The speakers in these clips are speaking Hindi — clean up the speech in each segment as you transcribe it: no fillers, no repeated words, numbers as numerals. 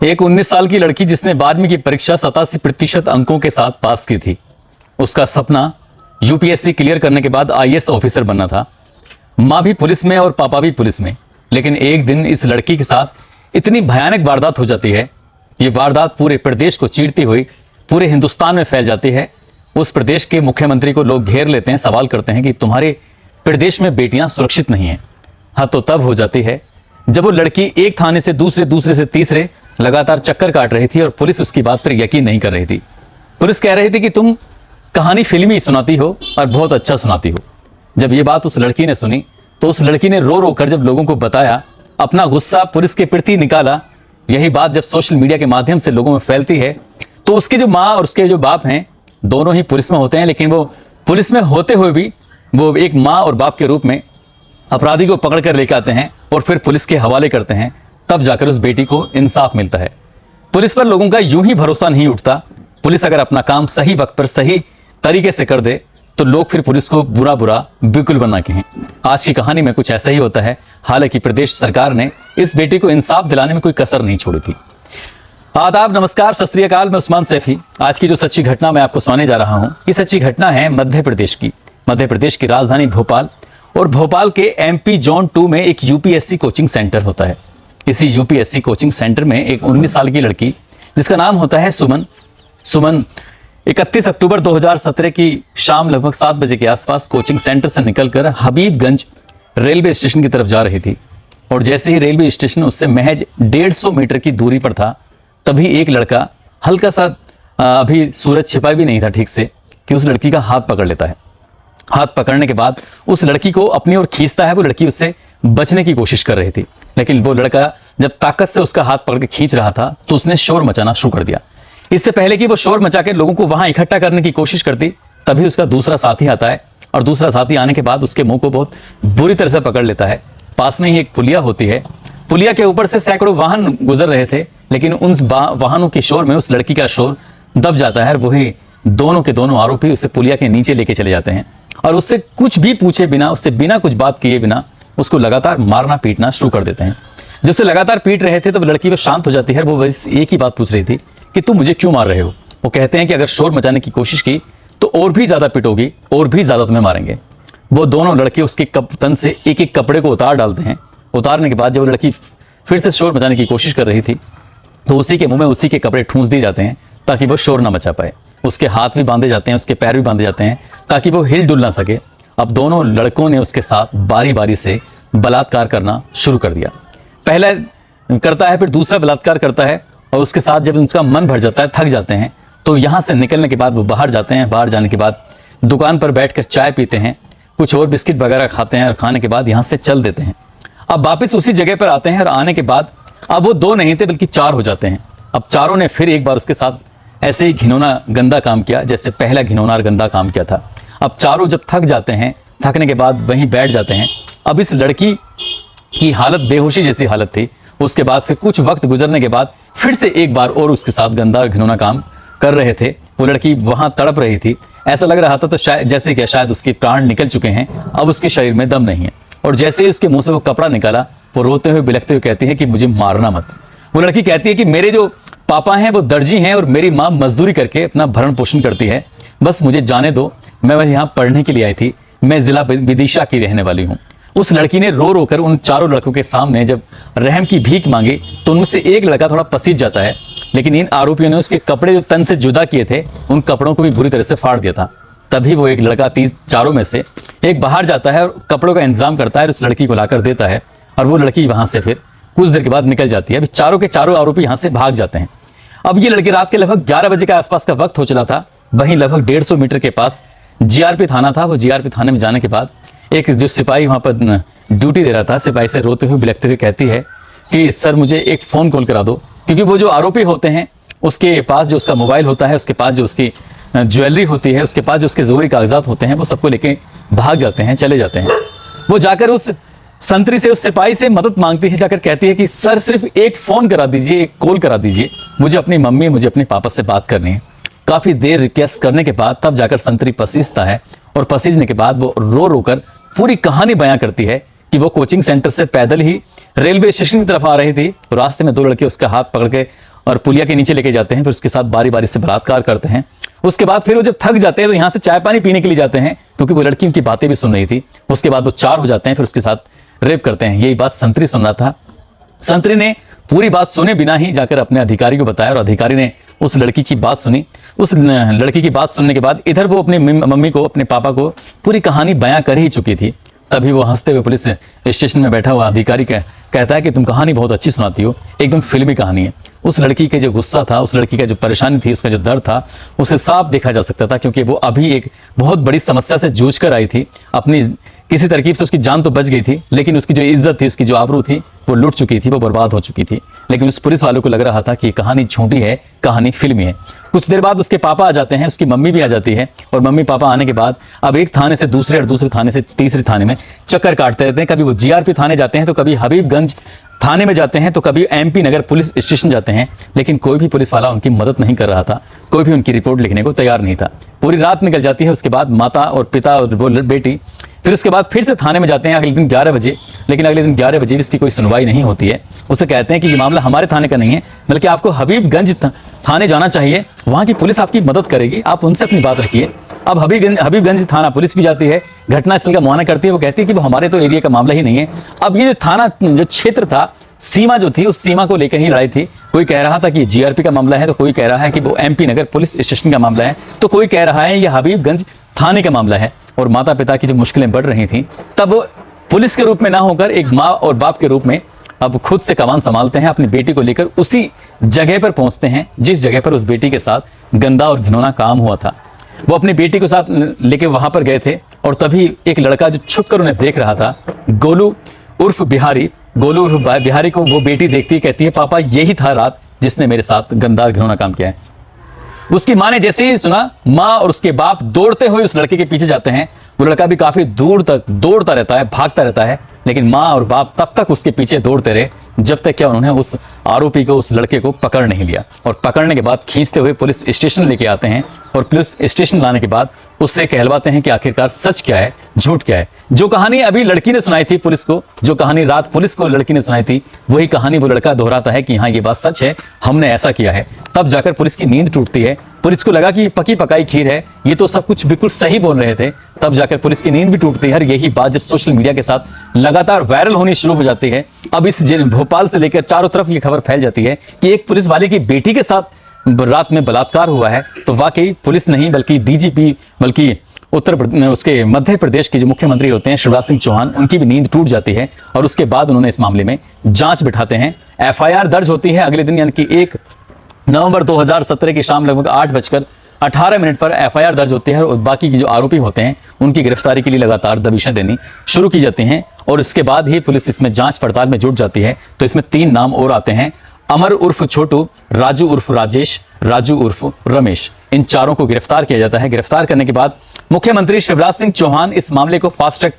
एक 19 साल की लड़की जिसने 12वीं की परीक्षा 87% अंकों के साथ पास की थी। उसका सपना यूपीएससी क्लियर करने के बाद आईएएस ऑफिसर बनना था। माँ भी पुलिस में और पापा भी पुलिस में। लेकिन एक दिन इस लड़की के साथ इतनी भयानक वारदात हो जाती है। ये वारदात पूरे प्रदेश को चीरती हुई पूरे हिंदुस्तान में फैल जाती है। उस प्रदेश के मुख्यमंत्री को लोग घेर लेते हैं, सवाल करते हैं कि तुम्हारे प्रदेश में बेटियां सुरक्षित नहीं हैं। हाँ, तो तब हो जाती है जब वो लड़की एक थाने से दूसरे, दूसरे से तीसरे लगातार चक्कर काट रही थी और पुलिस उसकी बात पर यकीन नहीं कर रही थी। पुलिस कह रही थी कि तुम कहानी फिल्मी सुनाती हो और बहुत अच्छा सुनाती हो। जब ये बात उस लड़की ने सुनी तो उस लड़की ने रो रो कर जब लोगों को बताया, अपना गुस्सा पुलिस के प्रति निकाला। यही बात जब सोशल मीडिया के माध्यम से लोगों में फैलती है तो उसकी जो माँ और उसके जो बाप हैं दोनों ही पुलिस में होते हैं, लेकिन वो पुलिस में होते हुए भी वो एक माँ और बाप के रूप में अपराधी को पकड़ कर लेकर आते हैं और फिर पुलिस के हवाले करते हैं। तब जाकर उस बेटी को इंसाफ मिलता है। पुलिस पर लोगों का यूं ही भरोसा नहीं उठता। पुलिस अगर अपना काम सही वक्त पर सही तरीके से कर दे तो लोग फिर पुलिस को बुरा बुरा बिल्कुल बना के हैं। आज की कहानी में कुछ ऐसा ही होता है। हालांकि प्रदेश सरकार ने इस बेटी को इंसाफ दिलाने में कोई कसर नहीं छोड़ी थी। आदाब, नमस्कार, सत श्री अकाल। मैं उस्मान सैफी। आज की जो सच्ची घटना मैं आपको सुनाने जा रहा हूं, ये सच्ची घटना है मध्य प्रदेश की। मध्य प्रदेश की राजधानी भोपाल और भोपाल के एमपी जोन 2 में एक यूपीएससी कोचिंग सेंटर होता है। इसी यूपीएससी कोचिंग सेंटर में एक 19 साल की लड़की जिसका नाम होता है सुमन 31 अक्टूबर 2017 की शाम लगभग 7 बजे के आसपास कोचिंग सेंटर से निकलकर हबीबगंज रेलवे स्टेशन की तरफ जा रही थी। और जैसे ही रेलवे स्टेशन उससे महज 150 मीटर की दूरी पर था, तभी एक लड़का हल्का सा अभी सूरज छिपा भी नहीं था ठीक से कि उस लड़की का हाथ पकड़ लेता है। हाथ पकड़ने के बाद उस लड़की को अपनी ओर खींचता है। वो लड़की उससे बचने की कोशिश कर रही थी, लेकिन वो लड़का जब ताकत से उसका हाथ पकड़ के खींच रहा था तो उसने शोर मचाना शुरू कर दिया। इससे पहले कि वो शोर मचा के लोगों को वहां इकट्ठा करने की कोशिश करती, तभी उसका दूसरा साथी आता है और दूसरा साथी आने के बाद उसके मुंह को बहुत बुरी तरह से पकड़ लेता है। पास में ही एक पुलिया होती है। पुलिया के ऊपर से सैकड़ों वाहन गुजर रहे थे, लेकिन उन वाहनों के शोर में उस लड़की का शोर दब जाता है। वही दोनों के दोनों आरोपी उसे पुलिया के नीचे लेके चले जाते हैं और उससे कुछ भी पूछे बिना, उससे बिना कुछ बात किए बिना उसको लगातार मारना पीटना शुरू कर देते हैं। जब से लगातार पीट रहे थे तब लड़की वो शांत हो जाती है। वो बस एक ही बात पूछ रही थी कि तुम मुझे क्यों मार रहे हो। वो कहते हैं कि अगर शोर मचाने की कोशिश की तो और भी ज्यादा पिटोगी और भी ज्यादा तुम्हें मारेंगे। वो दोनों लड़के उसके तन से एक एक कपड़े को उतार डालते हैं। उतारने के बाद जब वो लड़की फिर से शोर मचाने की कोशिश कर रही थी तो उसी के मुंह में उसी के कपड़े ठूंस दिए जाते हैं ताकि वो शोर ना मचा पाए। उसके हाथ भी बांधे जाते हैं, उसके पैर भी बांधे जाते हैं ताकि वो हिल डुल ना सके। अब दोनों लड़कों ने उसके साथ बारी बारी से बलात्कार करना शुरू कर दिया। पहला करता है, फिर दूसरा बलात्कार करता है और उसके साथ जब उसका मन भर जाता है, थक जाते हैं, तो यहाँ से निकलने के बाद वो बाहर जाते हैं। बाहर जाने के बाद दुकान पर बैठकर चाय पीते हैं, कुछ और बिस्किट वगैरह खाते हैं और खाने के बाद यहाँ से चल देते हैं। अब वापस उसी जगह पर आते हैं और आने के बाद अब वो 2 नहीं थे बल्कि 4 हो जाते हैं। अब चारों ने फिर एक बार उसके साथ ऐसे ही घिनौना गंदा काम किया जैसे पहला घिनौना और गंदा काम किया था। अब चारों जब थक जाते हैं, थकने के बाद वहीं बैठ जाते हैं। अब इस लड़की की हालत बेहोशी जैसी हालत थी। उसके बाद फिर कुछ वक्त गुजरने के बाद फिर से एक बार और उसके साथ गंदा घिनौना काम कर रहे थे। वो लड़की वहां तड़प रही थी। ऐसा लग रहा था तो शायद जैसे कि शायद उसके प्राण निकल चुके हैं, अब उसके शरीर में दम नहीं है। और जैसे ही उसके मुंह से वो कपड़ा निकाला, वो रोते हुए बिलखते हुए कहती है कि मुझे मारना मत। वो लड़की कहती है कि मेरे जो पापा हैं वो दर्जी हैं और मेरी माँ मजदूरी करके अपना भरण पोषण करती है, बस मुझे जाने दो। मैं बस यहाँ पढ़ने के लिए आई थी। मैं जिला विदिशा की रहने वाली हूँ। उस लड़की ने रो रो कर उन चारों लड़कों के सामने जब रहम की भीख मांगी तो उनमें से एक लड़का थोड़ा पसीज जाता है, लेकिन इन आरोपियों ने उसके कपड़े जो तन से जुदा किए थे उन कपड़ों को भी बुरी तरह से फाड़ दिया था। तभी वो एक लड़का चारों में से एक बाहर जाता है और कपड़ों का इंतजाम करता है और उस लड़की को लाकर देता है और वो लड़की वहां से फिर कुछ देर के बाद निकल जाती है। अभी चारों के चारों आरोपी यहाँ से भाग जाते हैं। अब ये लड़की रात के लगभग 11 बजे के आसपास का वक्त हो चला था। वहीं लगभग 150 मीटर के पास जीआरपी थाना था। वो जीआरपी थाने में जाने के बाद एक जो सिपाही वहां पर ड्यूटी दे रहा था, सिपाही से रोते हुए बिलखते हुए कहती है कि सर मुझे एक फोन कॉल करा दो, क्योंकि वो जो आरोपी होते हैं उसके पास जो उसका मोबाइल होता है, उसके पास जो उसकी ज्वेलरी होती है, उसके पास जो उसके जरूरी कागजात होते हैं, वो सबको लेके भाग जाते हैं, चले जाते हैं। वो जाकर उस संतरी से, उस सिपाही से मदद मांगती है, जाकर कहती है कि सर सिर्फ एक फोन करा दीजिए, एक कॉल करा दीजिए, मुझे अपनी मम्मी, मुझे अपने पापा से बात करनी है। काफी देर रिक्वेस्ट करने के बाद तब जाकर संतरी पसीजता है और पसीजने के बाद वो रो रो कर पूरी कहानी बयां करती है कि वो कोचिंग सेंटर से पैदल ही रेलवे स्टेशन की तरफ आ रही थी तो रास्ते में दो लड़के उसका हाथ पकड़ के और पुलिया के नीचे लेके जाते हैं, फिर उसके साथ बारी बारी से बलात्कार करते हैं। उसके बाद फिर वो जब थक जाते हैं तो यहाँ से चाय पानी पीने के लिए जाते हैं, क्योंकि वो लड़की उनकी बातें भी सुन रही थी। उसके बाद वो चार हो जाते हैं, फिर उसके साथ रेप करते हैं। यही बात संतरी सुन रहा था। संतरी ने पूरी बात सुने बिना ही जाकर अपने अधिकारी को बताया, और अधिकारी ने उस लड़की की बात सुनी। उस लड़की की बात सुनने के बाद इधर वो अपनी मम्मी को, अपने पापा को पूरी कहानी बयां कर ही चुकी थी। तभी वो हंसते हुए पुलिस स्टेशन में बैठा हुआ अधिकारी कहता है कि तुम कहानी बहुत अच्छी सुनाती हो, एकदम फिल्मी कहानी है। उस लड़की के जो गुस्सा था, उस लड़की का जो परेशानी थी, उसका जो दर्द था, उसे साफ देखा जा सकता था, क्योंकि वो अभी एक बहुत बड़ी समस्या से जूझ कर आई थी। अपनी किसी तरकीब से उसकी जान तो बच गई थी, लेकिन उसकी जो इज्जत थी, उसकी जो आबरू थी, वो लुट चुकी थी, वो बर्बाद हो चुकी थी। लेकिन उस पुलिस वालों को लग रहा था कि कहानी झूठी है, कहानी फिल्मी है। कुछ देर बाद उसके पापा आ जाते हैं, उसकी मम्मी भी आ जाती है, और मम्मी पापा आने के बाद अब एक थाने से दूसरे और दूसरे थाने से तीसरे थाने में चक्कर काटते रहते हैं। कभी वो जीआरपी थाने जाते हैं, तो कभी हबीबगंज थाने में जाते हैं, तो कभी एमपी नगर पुलिस स्टेशन जाते हैं। लेकिन कोई भी पुलिस वाला उनकी मदद नहीं कर रहा था, कोई भी उनकी रिपोर्ट लिखने को तैयार नहीं था। पूरी रात निकल जाती है। उसके बाद माता और पिता और वो बेटी फिर उसके बाद फिर से थाने में जाते हैं अगले दिन 11 बजे। लेकिन अगले दिन 11 बजे इसकी कोई सुनवाई नहीं होती है। उसे कहते हैं कि ये मामला हमारे थाने का नहीं है, बल्कि आपको हबीबगंज थाने जाना चाहिए, वहां की पुलिस आपकी मदद करेगी, आप उनसे अपनी बात रखिए। अब हबीबगंज थाना पुलिस भी जाती है, घटनास्थल का मुआयना करती है। वो कहती है कि वो हमारे तो एरिया का मामला ही नहीं है। अब ये जो थाना, जो क्षेत्र था, सीमा जो थी, उस सीमा को लेकर ही लड़ाई थी। कोई कह रहा था कि जीआरपी का मामला है, तो कोई कह रहा है कि वो एमपी नगर पुलिस स्टेशन का मामला है, तो कोई कह रहा है ये हबीबगंज थाने का मामला है। और माता पिता की जो मुश्किलें बढ़ रही थी, तब पुलिस के रूप में ना होकर एक माँ और बाप के रूप में अब खुद से कमान संभालते हैं। अपनी बेटी को लेकर उसी जगह पर पहुंचते हैं जिस जगह पर उस बेटी के साथ गंदा और घिनौना काम हुआ था। वो अपनी बेटी को साथ लेके वहां पर गए थे, और तभी एक लड़का जो छुप कर उन्हें देख रहा था, गोलू उर्फ बिहारी, गोलू उर्फ बिहारी को वो बेटी देखती है, कहती है पापा यही था रात जिसने मेरे साथ गंदा और घिनौना काम किया है। उसकी मां ने जैसे ही सुना, मां और उसके बाप दौड़ते हुए उस लड़के के पीछे जाते हैं। वो लड़का भी काफी दूर तक दौड़ता रहता है, भागता रहता है, लेकिन मां और बाप तब तक उसके पीछे दौड़ते रहे जब तक क्या उन्होंने उस आरोपी को, उस लड़के को पकड़ नहीं लिया। और पकड़ने के बाद खींचते हुए पुलिस स्टेशन लेके आते हैं, और पुलिस स्टेशन लाने के बाद उससे कहलवाते हैं कि आखिरकार सच क्या है, झूठ क्या है। जो कहानी अभी लड़की ने सुनाई थी पुलिस को, जो कहानी रात पुलिस को लड़की ने सुनाई थी, वही कहानी वो लड़का दोहराता है कि हाँ ये बात सच है, हमने ऐसा किया है। तब जाकर पुलिस की नींद टूटती है। पुलिस को लगा कि पकी पकाई खीर है, ये तो सब कुछ बिल्कुल सही बोल रहे थे। तब जाकर पुलिस की नींद भी टूटती है। और यही बात जब सोशल मीडिया के साथ लगातार वायरल होनी शुरू हो जाती है, अब इस भोपाल से लेकर चारों तरफ ये खबर फैल जाती है कि एक पुलिस वाले की बेटी के साथ रात में बलात्कार हुआ है, तो वाकई पुलिस नहीं बल्कि डीजीपी, बल्कि उसके मध्य प्रदेश के जो मुख्यमंत्री होते हैं शिवराज सिंह चौहान, उनकी भी नींद टूट जाती है। और उसके बाद उन्होंने इस मामले में जांच बिठाते हैं। एफआईआर दर्ज होती है अगले दिन, यानी कि 1 नवंबर 2017 की शाम लगभग 8:18 पर एफआईआर दर्ज होती है। और बाकी के जो आरोपी होते हैं उनकी गिरफ्तारी के लिए लगातार दबिशें देनी शुरू की जाती हैं। और इसके बाद ही पुलिस इसमें जांच पड़ताल में जुट जाती है। तो इसमें 3 नाम और आते हैं, अमर उर्फ छोटू, राजू उर्फ राजेश, राजू उर्फ रमेश। इन चारों को गिरफ्तार किया जाता है। गिरफ्तार करने के बाद मुख्यमंत्री शिवराज सिंह चौहान इस मामले को फास्ट ट्रैक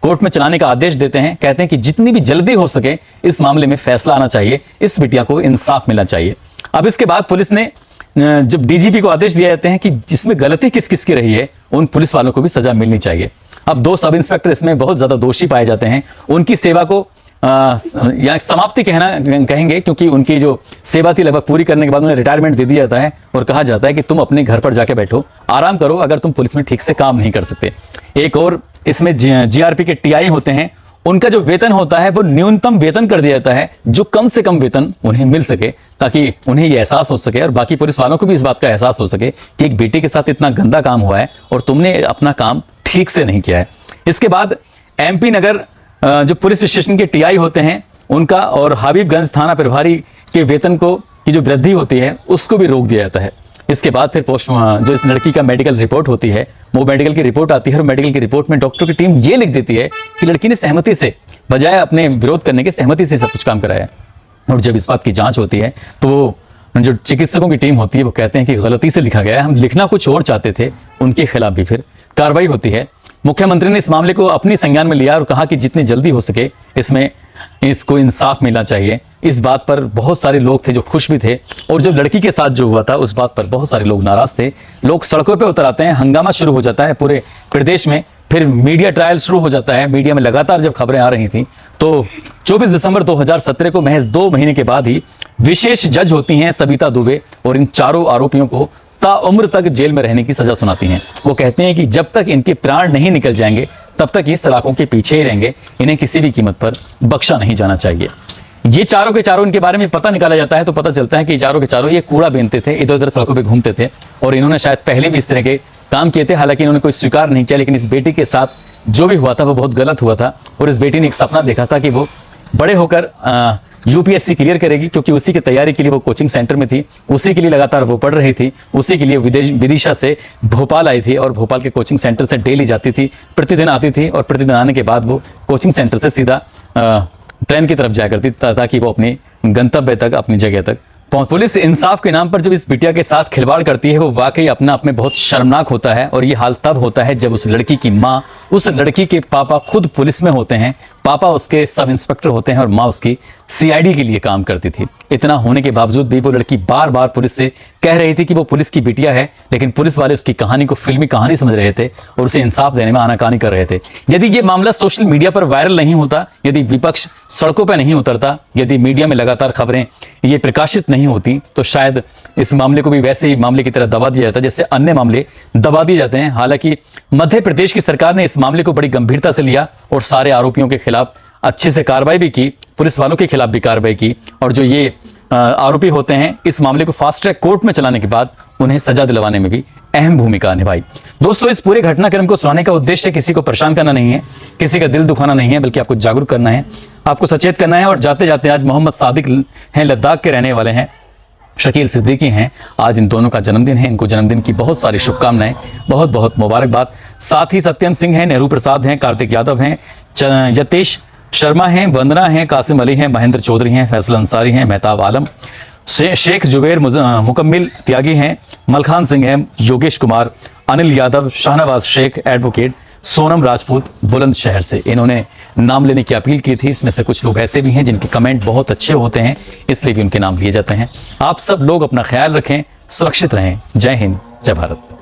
कोर्ट में चलाने का आदेश देते हैं। कहते हैं कि जितनी भी जल्दी हो सके इस मामले में फैसला आना चाहिए, इस बिटिया को इंसाफ मिलना चाहिए। अब इसके बाद पुलिस ने जब डीजीपी को आदेश दिया जाते हैं कि जिसमें गलती किस किस की रही है, उन पुलिस वालों को भी सजा मिलनी चाहिए। अब 2 सब इंस्पेक्टर इसमें बहुत ज्यादा दोषी पाए जाते हैं। उनकी सेवा को या समाप्ति कहेंगे, क्योंकि उनकी जो सेवा थी लगभग पूरी करने के बाद उन्हें रिटायरमेंट दे दिया जाता है और कहा जाता है कि तुम अपने घर पर जाके बैठो, आराम करो, अगर तुम पुलिस में ठीक से काम नहीं कर सकते। एक और इसमें जीआरपी के टीआई होते हैं, उनका जो वेतन होता है वो न्यूनतम वेतन कर दिया जाता है, जो कम से कम वेतन उन्हें मिल सके, ताकि उन्हें ये एहसास हो सके और बाकी पुलिस वालों को भी इस बात का एहसास हो सके कि एक बेटे के साथ इतना गंदा काम हुआ है और तुमने अपना काम ठीक से नहीं किया है। इसके बाद एमपी नगर जो पुलिस स्टेशन के टीआई होते हैं उनका और हबीबगंज थाना प्रभारी के वेतन को की जो वृद्धि होती है उसको भी रोक दिया जाता है। इसके बाद फिर जो इस लड़की का मेडिकल रिपोर्ट होती है, वो मेडिकल की रिपोर्ट आती है और मेडिकल की रिपोर्ट में डॉक्टर की टीम ये लिख देती है कि लड़की ने सहमति से, बजाय अपने विरोध करने के, सहमति से सब कुछ काम कराया। और जब इस बात की जांच होती है तो जो चिकित्सकों की टीम होती है वो कहते हैं कि गलती से लिखा गया है, हम लिखना कुछ और चाहते थे। उनके खिलाफ भी फिर कार्रवाई होती है। मुख्यमंत्री ने इस मामले को अपनी संज्ञान में लिया और कहा कि जितनी जल्दी हो सके इसमें इसको इंसाफ मिलना चाहिए। इस बात पर बहुत सारे लोग थे जो खुश भी थे, और जो लड़की के साथ जो हुआ था उस बात पर बहुत सारे लोग नाराज थे। लोग सड़कों पे उतर आते हैं, हंगामा शुरू हो जाता है पूरे प्रदेश में फिर मीडिया ट्रायल शुरू हो जाता है। मीडिया में लगातार जब खबरें आ रही थी तो 24 दिसंबर 2017 को महज 2 महीने के बाद ही विशेष जज होती हैं सबिता दुबे और इन चारों आरोपियों को ताउम्र तक जेल में रहने की सजा सुनाती हैं। वो कहते हैं कि जब तक इनके प्राण नहीं निकल जाएंगे तब तक ये सलाखों के पीछे ही रहेंगे, इन्हें किसी भी कीमत पर बख्शा नहीं जाना चाहिए। ये चारों के चारों इनके बारे में पता निकाला जाता है तो पता चलता है कि चारों के चारों ये कूड़ा बीनते थे, इधर उधर सड़कों पे घूमते थे और इन्होंने शायद पहले भी इस तरह के काम किए थे। हालांकि इन्होंने कोई स्वीकार नहीं किया, लेकिन इस बेटी के साथ जो भी हुआ था वो बहुत गलत हुआ था और इस बेटी ने एक सपना देखा था कि वो बड़े होकर यूपीएससी क्लियर करेगी, क्योंकि उसी की तैयारी के लिए वो कोचिंग सेंटर में थी, उसी के लिए लगातार वो पढ़ रही थी, उसी के लिए विदिशा से भोपाल आई थी और भोपाल के कोचिंग सेंटर से डेली जाती थी, प्रतिदिन आती थी और प्रतिदिन आने के बाद वो कोचिंग सेंटर से सीधा ट्रेन की तरफ जाया करती ताकि वो अपने गंतव्य तक, अपनी जगह तक पहुंच। पुलिस इंसाफ के नाम पर जब इस बिटिया के साथ खिलवाड़ करती है वो वाकई अपने आप में बहुत शर्मनाक होता है। और ये हाल तब होता है जब उस लड़की की माँ, उस लड़की के पापा खुद पुलिस में होते हैं, पापा उसके सब इंस्पेक्टर होते हैं और माँ उसकी सीआईडी के लिए काम करती थी। इतना होने के बावजूद भी वो लड़की बार बार पुलिस से कह रही थी कि वो पुलिस की बिटिया है, लेकिन पुलिस वाले उसकी कहानी को फिल्मी कहानी समझ रहे थे और उसे इंसाफ देने में आनाकानी कर रहे थे। यदि ये मामला सोशल मीडिया पर वायरल नहीं होता, यदि विपक्ष सड़कों पर नहीं उतरता, यदि मीडिया में लगातार खबरें ये प्रकाशित नहीं होती तो शायद इस मामले को भी वैसे ही मामले की तरह दबा दिया जाता जैसे अन्य मामले दबा दिए जाते हैं। हालांकि मध्य प्रदेश की सरकार ने इस मामले को बड़ी गंभीरता से लिया और सारे आरोपियों के खिलाफ अच्छे से कार्रवाई भी की, पुलिस वालों के खिलाफ भी कार्रवाई की और जो ये आरोपी होते हैं इस मामले को फास्ट ट्रैक कोर्ट में चलाने के बाद उन्हें सजा दिलवाने में भी अहम भूमिका निभाई। दोस्तों, इस पूरे घटनाक्रम को सुनाने का उद्देश्य किसी को परेशान करना नहीं है, किसी का दिल दुखाना नहीं है, बल्कि आपको जागरूक करना है, आपको सचेत करना है। और जाते जाते आज मोहम्मद सादिक हैं, लद्दाख के रहने वाले हैं, शकील सिद्दीकी हैं, आज इन दोनों का जन्मदिन है। इनको जन्मदिन की बहुत सारी शुभकामनाएं, बहुत बहुत मुबारकबाद। साथ ही सत्यम सिंह हैं, नेहरू प्रसाद हैं, कार्तिक यादव हैं, यतेश शर्मा हैं, वंदना हैं, कासिम अली हैं, महेंद्र चौधरी हैं, फैसल अंसारी हैं, मेहताब आलम, शेख जुबैर मुकम्मिल त्यागी हैं, मलखान सिंह हैं, योगेश कुमार, अनिल यादव, शाहनवाज शेख, एडवोकेट सोनम राजपूत बुलंदशहर से इन्होंने नाम लेने की अपील की थी। इसमें से कुछ लोग ऐसे भी हैं जिनके कमेंट बहुत अच्छे होते हैं, इसलिए भी उनके नाम लिए जाते हैं। आप सब लोग अपना ख्याल रखें, सुरक्षित रहें। जय हिंद, जय भारत।